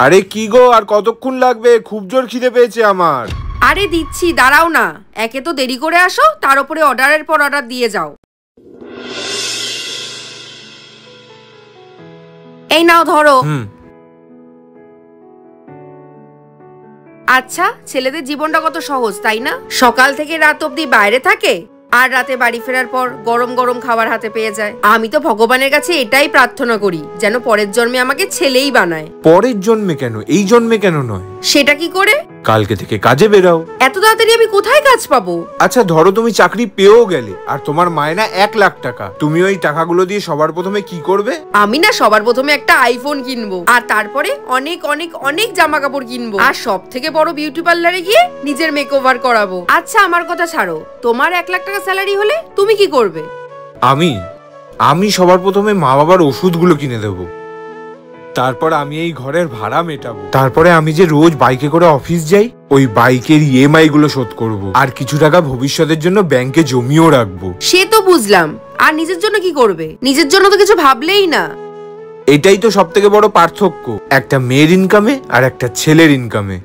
আরে কি গো, আর কতক্ষণ লাগবে? খুব জোর খিদে পেয়েছে আমার। আরে দিচ্ছি, দাঁড়াও না। একে তো দেরি করে আসো, তার উপরে অর্ডারের পর অর্ডার দিয়ে যাও। এই নাও ধরো। আচ্ছা, ছেলেদের জীবনটা কত সহজ তাই না? সকাল থেকে রাত অবধি বাইরে থাকে, আর রাতে বাড়ি ফেরার পর গরম গরম খাবার হাতে পেয়ে যায়। আমি তো ভগবানের কাছে এটাই প্রার্থনা করি, যেন পরের জন্মে আমাকে ছেলেই বানায়। পরের জন্মে কেন, এই জন্মে কেন নয়? সেটা কি করে? কালকে থেকে কাজে বেরাও। এত তাড়াতাড়ি আমি কোথায় কাজ পাবো? আচ্ছা ধরো তুমি চাকরি পেয়েও গেলে, আর তোমার মায়না 1,00,000 টাকা। তুমি ওই টাকাগুলো দিয়ে সবার প্রথমে কি করবে? আমি না সবার প্রথমে একটা আইফোন কিনবো, আর তারপরে অনেক অনেক অনেক জামা কাপড় কিনবো, আর সব থেকে বড় বিউটি পার্লারে গিয়ে নিজের মেকওভার করাবো। আচ্ছা আমার কথা ছাড়ো, তোমার 1,00,000 টাকা স্যালারি হলে তুমি কি করবে? আমি সবার প্রথমে মা বাবার ওষুধগুলো কিনে দেবো। তারপর আমি এই ঘরের ভাড়া মেটাবো। তারপরে আমি যে রোজ বাইকে করে অফিস যাই, ওই বাইকের ইএমআই গুলো শোধ করব। আর কিছু টাকা ভবিষ্যতের জন্য ব্যাংকে জমিয়েও রাখবো। সে তো বুঝলাম, আর নিজের জন্য কি করবে? নিজের জন্য তো কিছু ভাবলেই না। এটাই তো সব থেকে বড় পার্থক্য একটা মেয়ের ইনকামে আর একটা ছেলের ইনকামে।